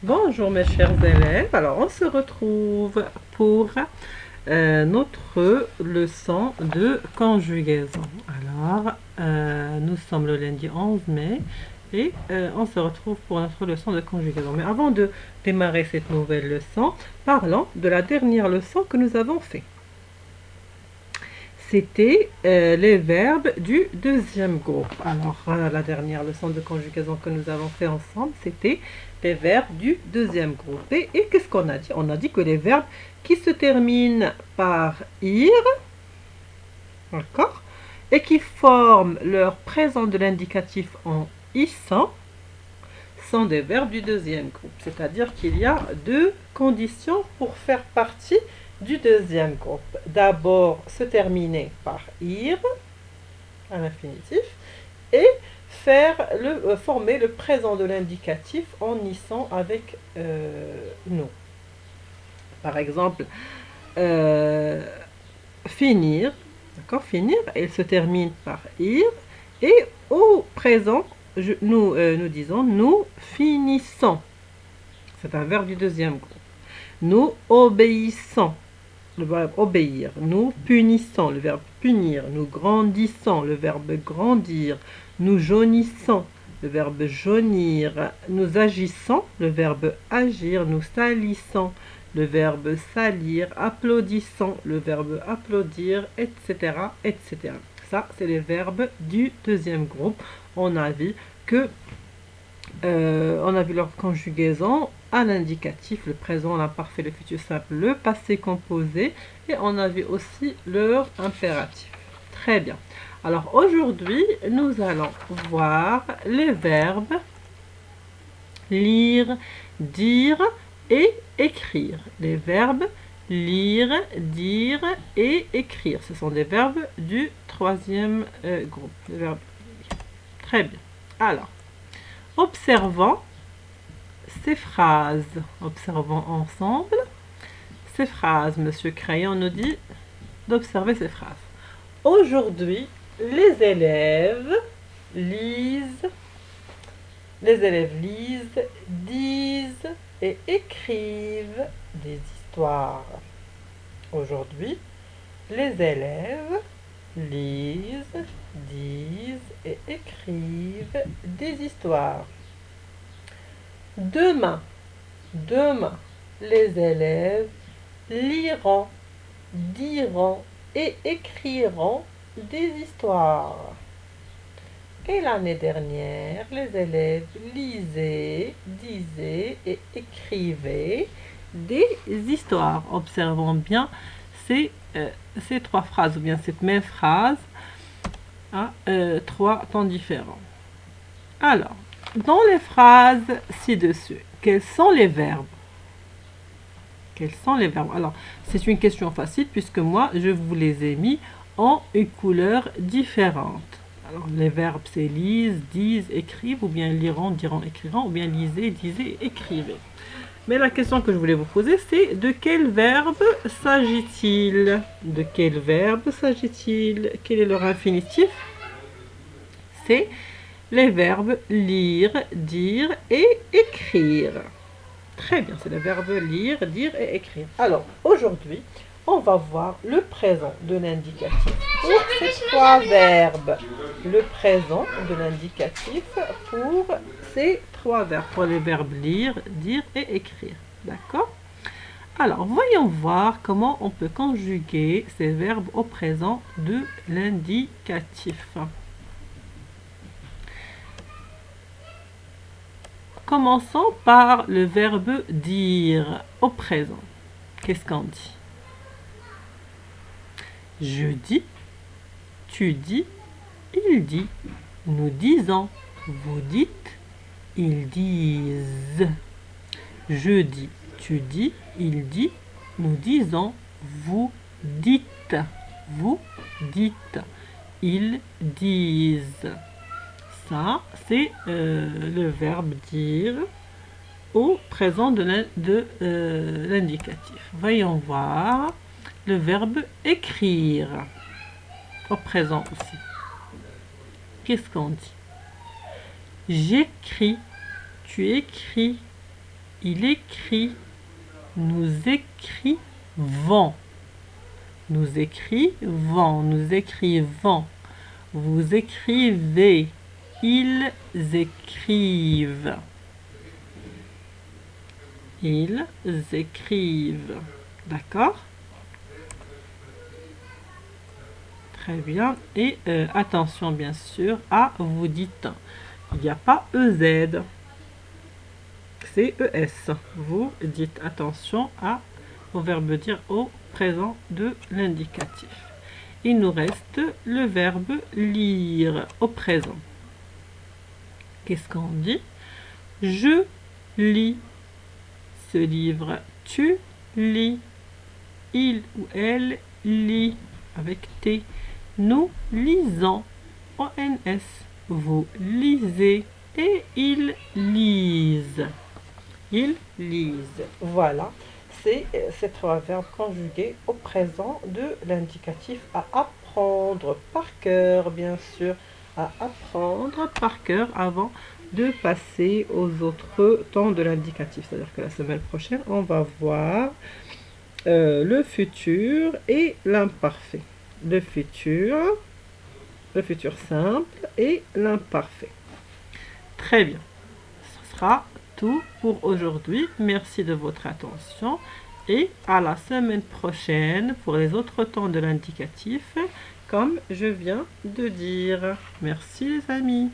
Bonjour mes chers élèves, alors on se retrouve pour notre leçon de conjugaison. Alors, nous sommes le lundi 11 mai et on se retrouve pour notre leçon de conjugaison. Mais avant de démarrer cette nouvelle leçon, parlons de la dernière leçon que nous avons faite. C'était les verbes du deuxième groupe. Alors, la dernière leçon de conjugaison que nous avons fait ensemble, c'était les verbes du deuxième groupe. Et qu'est-ce qu'on a dit? On a dit que les verbes qui se terminent par ir, d'accord, et qui forment leur présent de l'indicatif en issant, sont des verbes du deuxième groupe. C'est-à-dire qu'il y a deux conditions pour faire partie du deuxième groupe. D'abord, se terminer par ir, à l'infinitif, et former le présent de l'indicatif en issant avec nous. Par exemple, finir, d'accord, finir, elle se termine par ir, et au présent, nous disons nous finissons. C'est un verbe du deuxième groupe. Nous obéissons, le verbe obéir. Nous punissons, le verbe punir. Nous grandissons, le verbe grandir. Nous jaunissons, le verbe jaunir. Nous agissons, le verbe agir. Nous salissons, le verbe salir. Applaudissons, le verbe applaudir, etc., etc. Ça, c'est les verbes du deuxième groupe. On a vu leur conjugaison à l'indicatif, le présent, l'imparfait, le futur simple, le passé composé, et on a vu aussi leur impératif. Très bien. Alors aujourd'hui, nous allons voir les verbes lire, dire et écrire. Les verbes lire, dire et écrire. Ce sont des verbes du troisième groupe. Les verbes. Très bien. Alors, observons ces phrases. Observons ensemble ces phrases. Monsieur Crayon nous dit d'observer ces phrases. Aujourd'hui, les élèves lisent, disent et écrivent des histoires. Aujourd'hui, les élèves lisent, disent et écrivent des histoires. Demain, les élèves liront, diront et écriront des histoires. Et l'année dernière, les élèves lisaient, disaient et écrivaient des histoires. Observons bien ces trois phrases, ou bien cette même phrase à trois temps différents. Alors, dans les phrases ci-dessus, quels sont les verbes? Quels sont les verbes? Alors, c'est une question facile puisque moi, je vous les ai mis en une couleur différente. Alors, les verbes, c'est lisent, disent, écrivent, ou bien liront, diront, écriront, ou bien lisez, disez, écrivez. Mais la question que je voulais vous poser, c'est de quel verbe s'agit-il? De quel verbe s'agit-il? Quel est leur infinitif? C'est les verbes lire, dire et écrire. Très bien, c'est les verbes lire, dire et écrire. Alors, aujourd'hui, on va voir le présent de l'indicatif pour ces trois verbes. Le présent de l'indicatif pour ces trois verbes, pour les verbes lire, dire et écrire. D'accord? Alors, voyons voir comment on peut conjuguer ces verbes au présent de l'indicatif. Commençons par le verbe dire au présent. Qu'est-ce qu'on dit? Je dis, tu dis, il dit, nous disons, vous dites, ils disent. Je dis, tu dis, il dit, nous disons, vous dites, ils disent. Ça, c'est le verbe dire au présent de l'indicatif. Voyons voir le verbe écrire au présent aussi. Qu'est-ce qu'on dit? J'écris, tu écris, Il écrit. Nous écrivons. Nous écrivons. Nous écrivons. Vous écrivez. Ils écrivent. Ils écrivent. D'accord? Très bien. Et attention, bien sûr, à vous dites. Il n'y a pas EZ. C'est ES. Vous dites attention au verbe dire au présent de l'indicatif. Il nous reste le verbe lire au présent. Qu'est-ce qu'on dit? Je lis ce livre. Tu lis. Il ou elle lit avec T. Nous lisons. ONS. Vous lisez et ils lisent. Ils lisent. Voilà, c'est ces trois verbes conjugués au présent de l'indicatif à apprendre par cœur, bien sûr, à apprendre par cœur avant de passer aux autres temps de l'indicatif. C'est-à-dire que la semaine prochaine, on va voir le futur et l'imparfait. Le futur simple et l'imparfait. Très bien. Ce sera tout pour aujourd'hui. Merci de votre attention et à la semaine prochaine pour les autres temps de l'indicatif, comme je viens de dire. Merci les amis.